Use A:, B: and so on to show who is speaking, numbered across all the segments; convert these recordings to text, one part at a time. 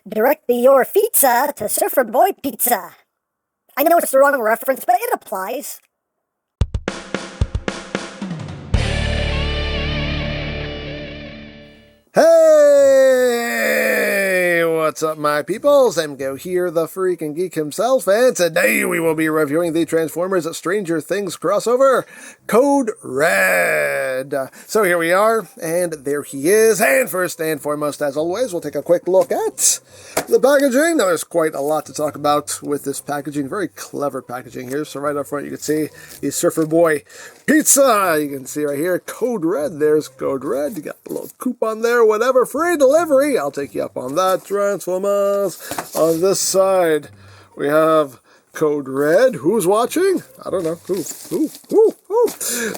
A: Direct your pizza to Surfer Boy Pizza. I know it's the wrong reference, but it applies.
B: Hey, what's up, my peoples? EmGo here, the freaking geek himself, and today we will be reviewing the Transformers Stranger Things crossover, Code Red. So here we are, and there he is, and first and foremost, as always, we'll take a quick look at the packaging. Now, there's quite a lot to talk about with this packaging, very clever packaging here. So right up front, you can see the Surfer Boy Pizza. You can see right here, Code Red. There's Code Red. You got the little coupon there, whatever, free delivery. I'll take you up on that. Transformers. On this side, we have Code Red. Who's watching? I don't know. Who?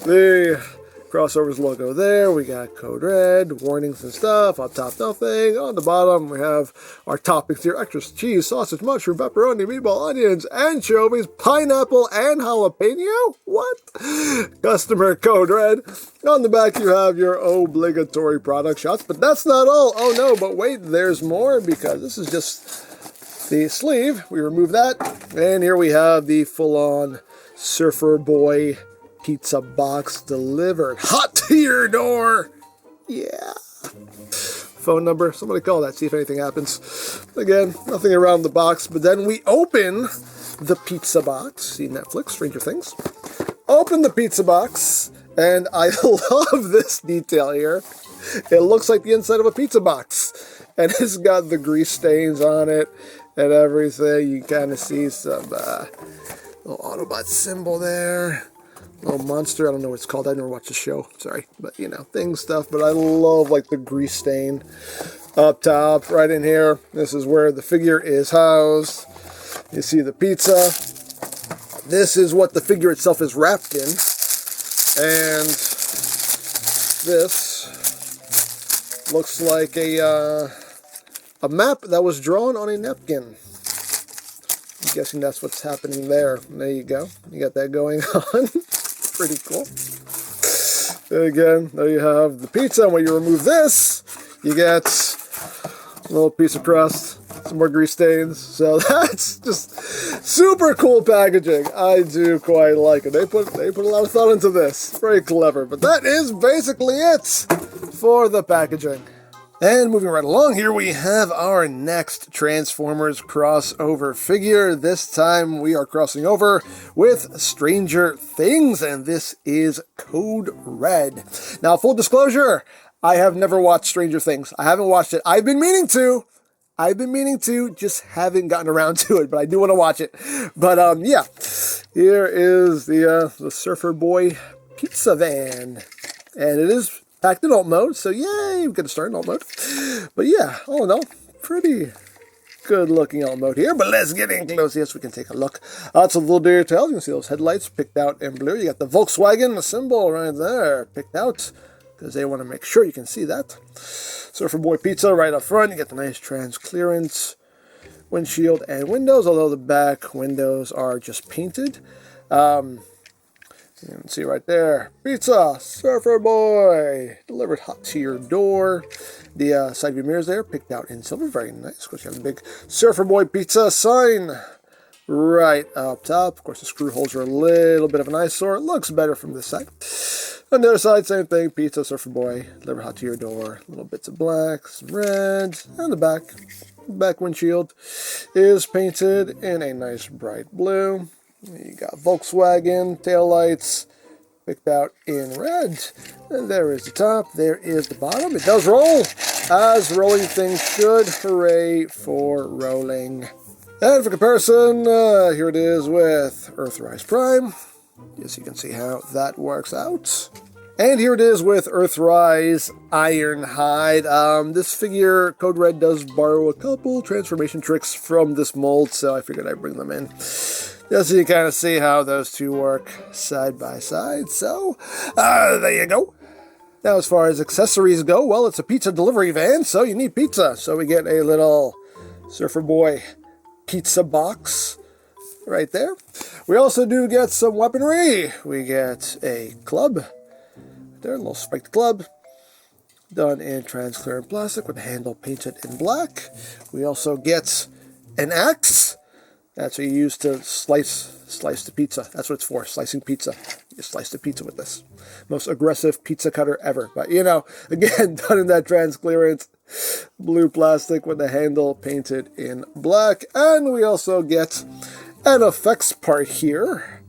B: The Crossovers logo there. We got Code Red, warnings and stuff. On top, nothing. On the bottom, we have our toppings here. Extra cheese, sausage, mushroom, pepperoni, meatball, onions, anchovies, pineapple, and jalapeno? What? Customer Code Red. On the back, you have your obligatory product shots. But that's not all. Oh, no, but wait, there's more because this is just the sleeve. We remove that. And here we have the full-on Surfer Boy Pizza box delivered hot to your door. Yeah. Phone number, somebody call that, see if anything happens. Again, nothing around the box, but then we open the pizza box. See Netflix, Stranger Things. Open the pizza box, and I love this detail here. It looks like the inside of a pizza box, and it's got the grease stains on it and everything. You kind of see some little Autobot symbol there. Little monster, I don't know what it's called, I never watched the show, sorry, but you know, stuff, but I love like the grease stain up top, right in here. This is where the figure is housed. You see the pizza. This is what the figure itself is wrapped in, and this looks like a map that was drawn on a napkin. I'm guessing that's what's happening there. There you go, you got that going on. Pretty cool. And again, there you have the pizza, and when you remove this, you get a little piece of crust, some more grease stains. So that's just super cool packaging. I do quite like it. They put a lot of thought into this. Very clever. But that is basically it for the packaging. And moving right along, here we have our next Transformers crossover figure. This time we are crossing over with Stranger Things, and this is Code Red. Now, full disclosure, I have never watched Stranger Things. I haven't watched it. I've been meaning to, just haven't gotten around to it, but I do want to watch it. But yeah, here is the Surfer Boy Pizza Van, and it is packed in alt mode, so yay, we get to start in alt mode. But yeah, all in all, pretty good looking alt mode here. But let's get in close. Yes, we can take a look. Lots of little details. You can see those headlights picked out in blue. You got the Volkswagen symbol right there picked out because they want to make sure you can see that. Surfer Boy Pizza right up front. You get the nice trans clearance windshield and windows, although the back windows are just painted. You can see right there, pizza, Surfer Boy, delivered hot to your door. The side view mirrors there, picked out in silver, very nice. Of course, you have the big Surfer Boy Pizza sign right up top. Of course, the screw holes are a little bit of an eyesore. It looks better from this side. On the other side, same thing, pizza, Surfer Boy, delivered hot to your door. Little bits of black, some red, and the back windshield is painted in a nice bright blue. You got Volkswagen taillights picked out in red. And there is the top. There is the bottom. It does roll, as rolling things should. Hooray for rolling. And for comparison, here it is with Earthrise Prime. Yes, you can see how that works out. And here it is with Earthrise Ironhide. This figure, Code Red, does borrow a couple transformation tricks from this mold, so I figured I'd bring them in. Just so you kind of see how those two work side by side. So, there you go. Now, as far as accessories go, well, it's a pizza delivery van, so you need pizza. So we get a little Surfer Boy pizza box right there. We also do get some weaponry. We get a club. There, a little spiked club. done in transparent plastic with the handle painted in black. We also get an axe. That's what you use to slice the pizza. That's what it's for, slicing pizza. You slice the pizza with this. Most aggressive pizza cutter ever. But, you know, again, done in that transparent blue plastic with the handle painted in black. And we also get an effects part here,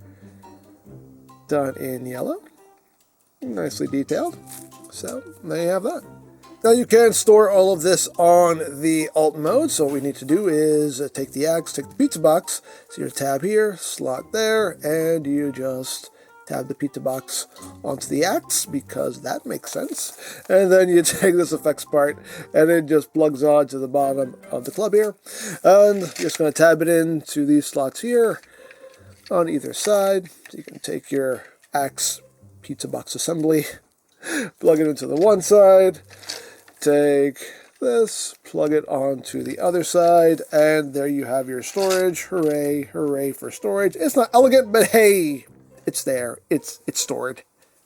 B: done in yellow. Nicely detailed. So, there you have that. Now you can store all of this on the alt mode, so what we need to do is take the axe, take the pizza box, so your tab here, slot there, and you just tab the pizza box onto the axe, because that makes sense. And then you take this effects part, and it just plugs on to the bottom of the club here. And you're just going to tab it into these slots here on either side. So you can take your axe pizza box assembly, plug it into the one side, take this, plug it onto the other side, and there you have your storage. Hooray, hooray for storage. It's not elegant, but hey, it's there. It's stored.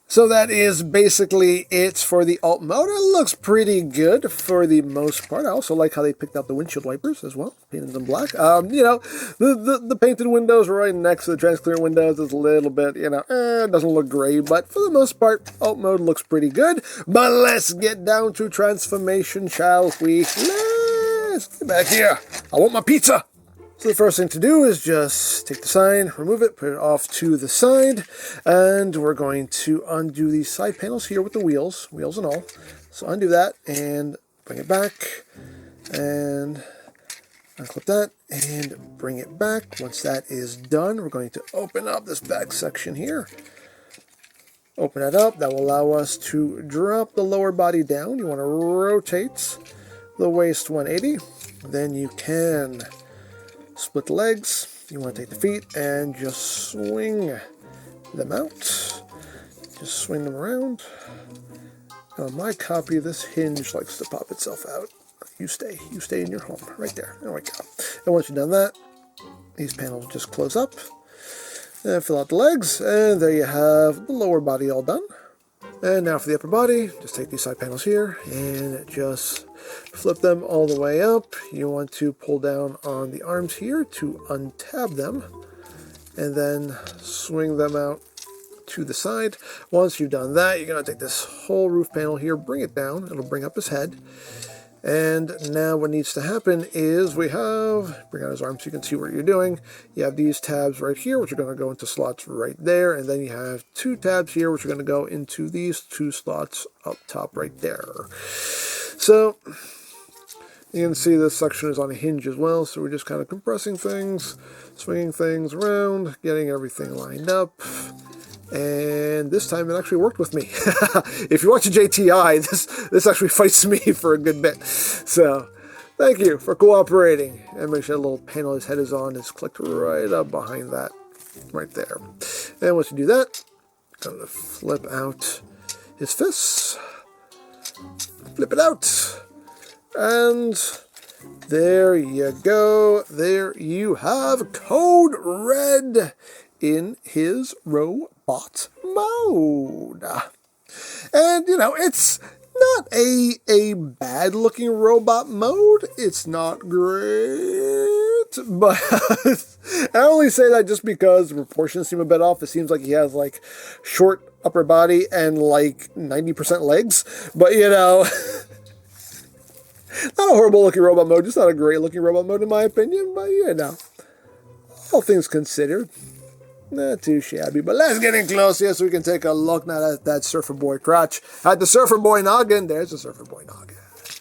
B: So that is basically it for the alt mode. It looks pretty good for the most part. I also like how they picked out the windshield wipers as well, painted them black. You know, the painted windows right next to the transparent windows is a little bit, you know, it doesn't look great, but for the most part, alt mode looks pretty good. But let's get down to transformation, shall we? Let's get back here. I want my pizza. So the first thing to do is just take the sign, remove it, put it off to the side, and we're going to undo these side panels here with the wheels and all. So undo that and bring it back, and unclip that and bring it back. Once that is done, we're going to open up this back section here. Open it up. That will allow us to drop the lower body down. You want to rotate the waist 180. Then you can split the legs. You want to take the feet and just swing them out. Just swing them around. On my copy, this hinge likes to pop itself out. You stay in your home. Right there. There we go. And once you've done that, these panels just close up. And fill out the legs. And there you have the lower body all done. And now for the upper body, just take these side panels here and just flip them all the way up. You want to pull down on the arms here to untab them, and then swing them out to the side. Once you've done that, you're going to take this whole roof panel here, bring it down. It'll bring up his head. And now what needs to happen is we have, bring out his arms so you can see what you're doing. You have these tabs right here, which are going to go into slots right there. And then you have two tabs here, which are going to go into these two slots up top right there. So you can see this section is on a hinge as well. So we're just kind of compressing things, swinging things around, getting everything lined up. And this time it actually worked with me. If you watch a JTI, this actually fights me for a good bit. So thank you for cooperating. And make sure the little panel his head is on is clicked right up behind that, right there. And once you do that, I'm going to flip out his fists. Flip it out. And there you go. There you have Code Red in his robot mode. And, you know, it's not a bad looking robot mode. It's not great, but I only say that just because the proportions seem a bit off. It seems like he has like short upper body and like 90% legs, but you know, not a horrible looking robot mode, just not a great looking robot mode in my opinion, but you know, all things considered, not too shabby. But let's get in close here so we can take a look now at that Surfer Boy crotch. At the Surfer Boy noggin. There's the Surfer Boy noggin.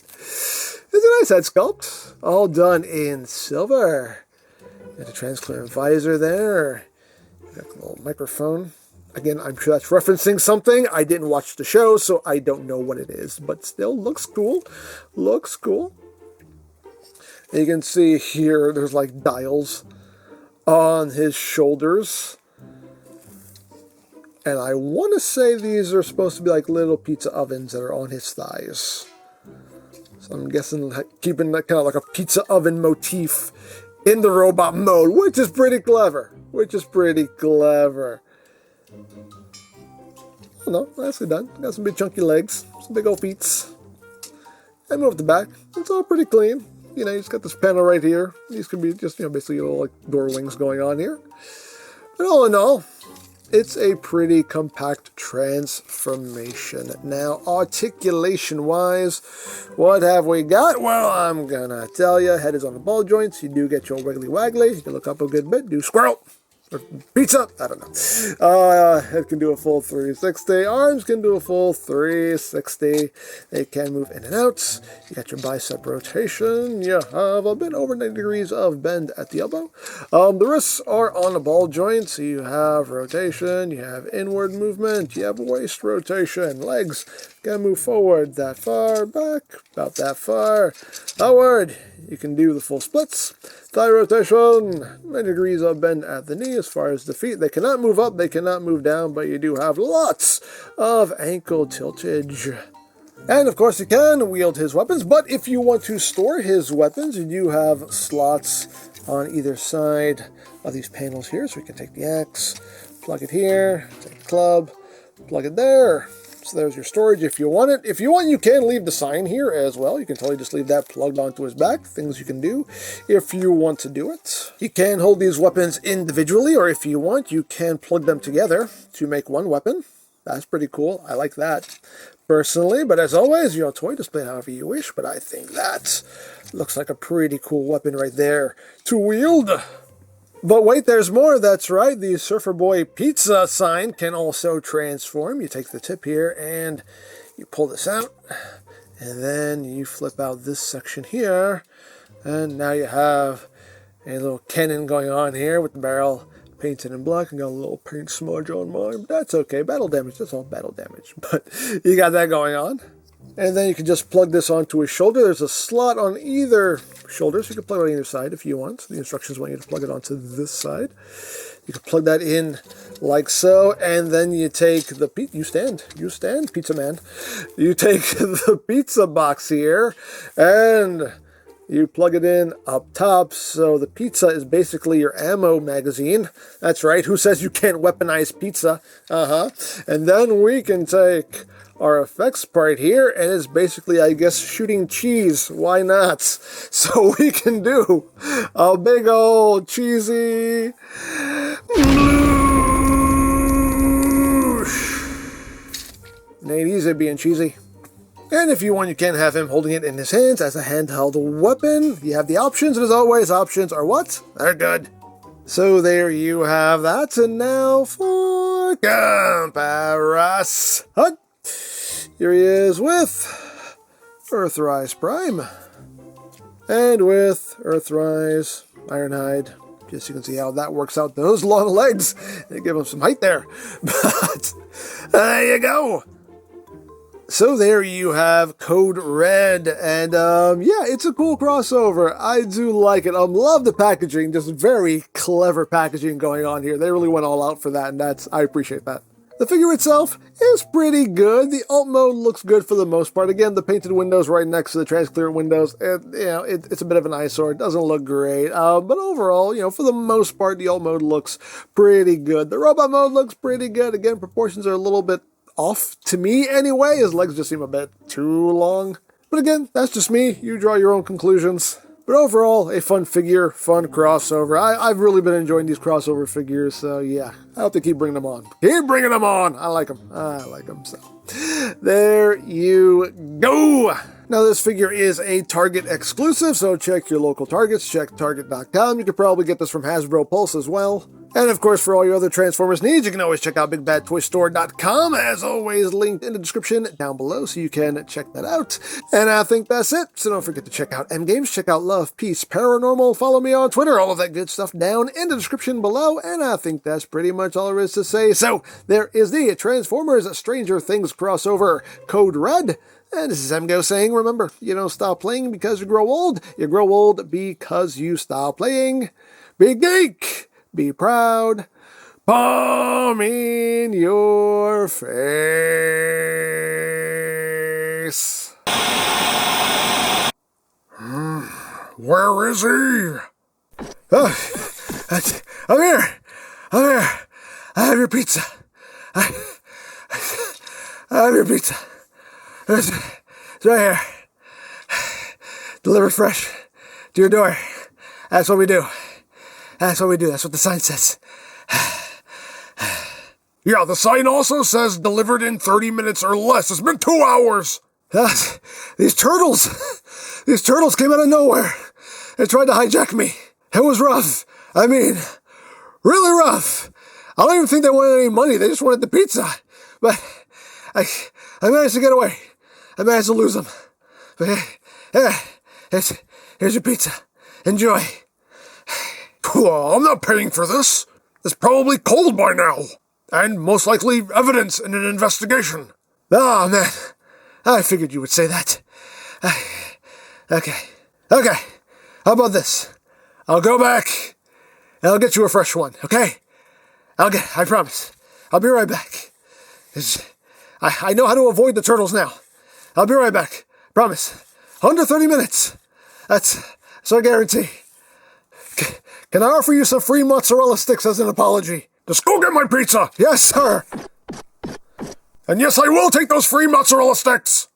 B: It's a nice head sculpt. All done in silver. Got a transparent visor there. Got a little microphone. Again, I'm sure that's referencing something. I didn't watch the show, so I don't know what it is. But still looks cool. Looks cool. And you can see here, there's like dials on his shoulders. And I want to say these are supposed to be like little pizza ovens that are on his thighs. So I'm guessing keeping that kind of like a pizza oven motif in the robot mode, which is pretty clever. Oh no, nicely done. Got some big chunky legs, some big old feet. And move the back. It's all pretty clean. You know, you just got this panel right here. These could be just, basically little like door wings going on here. But all in all, it's a pretty compact transformation. Now, articulation-wise, what have we got? Well, I'm gonna tell you, head is on the ball joints. You do get your wiggly waggly. You can look up a good bit, do squirrel. Or pizza, I don't know. It can do a full 360. Arms can do a full 360. They can move in and out. You got your bicep rotation. You have a bit over 90 degrees of bend at the elbow. The wrists are on the ball joint, so you have rotation, you have inward movement, you have waist rotation. Legs can move forward that far, back about that far, outward. You can do the full splits. Thigh rotation, 90 degrees of bend at the knee. As far as the feet, they cannot move up, they cannot move down, but you do have lots of ankle tiltage. And of course you can wield his weapons, but if you want to store his weapons, you do have slots on either side of these panels here. So we can take the axe, plug it here, take the club, plug it there. So there's your storage if you want it. If you want, you can leave the sign here as well. You can totally just leave that plugged onto his back. Things you can do if you want to do it. You can hold these weapons individually, or if you want, you can plug them together to make one weapon. That's pretty cool. I like that personally, but as always, toy display however you wish, but I think that looks like a pretty cool weapon right there to wield. But wait, there's more. That's right. The Surfer Boy Pizza sign can also transform. You take the tip here and you pull this out, and then you flip out this section here, and now you have a little cannon going on here with the barrel painted in black. I got a little paint smudge on mine, but that's okay. Battle damage. That's all battle damage. But you got that going on. And then you can just plug this onto his shoulder. There's a slot on either shoulder, so you can plug it on either side if you want. The instructions want you to plug it onto this side. You can plug that in like so, and then you take the you stand, pizza man. You take the pizza box here, and you plug it in up top, so the pizza is basically your ammo magazine. That's right, who says you can't weaponize pizza? And then we can take our effects part here, and it's basically, I guess, shooting cheese. Why not? So we can do a big old cheesy bloosh. It ain't easy being cheesy. And if you want, you can have him holding it in his hands as a handheld weapon. You have the options, and as always, options are what? They're good. So there you have that, and now for comparison. Here he is with Earthrise Prime, and with Earthrise Ironhide. Just so you can see how that works out. Those long legs, they give him some height there. But there you go. So there you have Code Red, and yeah, it's a cool crossover. I do like it. Love the packaging, just very clever packaging going on here. They really went all out for that, and I appreciate that. The figure itself is pretty good. The alt mode looks good for the most part. Again, the painted windows right next to the transparent windows, it's a bit of an eyesore. It doesn't look great. But overall, for the most part, the alt mode looks pretty good. The robot mode looks pretty good. Again, proportions are a little bit off to me anyway. His legs just seem a bit too long. But again, that's just me. You draw your own conclusions. But overall, a fun figure, fun crossover. I've really been enjoying these crossover figures, so yeah. I hope they keep bringing them on. Keep bringing them on! I like them. So there you go! Now, this figure is a Target exclusive, so check your local Targets. Check Target.com. You could probably get this from Hasbro Pulse as well. And of course, for all your other Transformers needs, you can always check out BigBadToyStore.com, as always linked in the description down below, so you can check that out. And I think that's it, so don't forget to check out EmGo's, check out Love, Peace, Paranormal, follow me on Twitter, all of that good stuff down in the description below, and I think that's pretty much all there is to say. So, there is the Transformers Stranger Things crossover, Code Red. And this is EmGo saying, remember, you don't stop playing because you grow old because you stop playing. Be geek! Be proud. Palm in your face. Where is he? I'm here. I have your pizza. I have your pizza. It's right here. Delivered fresh to your door. That's what we do. That's what we do. That's what the sign says.
C: Yeah, the sign also says delivered in 30 minutes or less. It's been 2 hours.
B: These turtles came out of nowhere. They tried to hijack me. It was rough. I mean, really rough. I don't even think they wanted any money. They just wanted the pizza. But I managed to get away. I managed to lose them. But yeah, here's your pizza. Enjoy.
C: Well, I'm not paying for this. It's probably cold by now. And most likely evidence in an investigation.
B: Oh, man. I figured you would say that. Okay. How about this? I'll go back and I'll get you a fresh one, okay? I promise. I'll be right back. I know how to avoid the turtles now. I'll be right back. Promise. Under 30 minutes. That's our guarantee. Can I offer you some free mozzarella sticks as an apology?
C: Just go get my pizza.
B: Yes, sir.
C: And yes, I will take those free mozzarella sticks.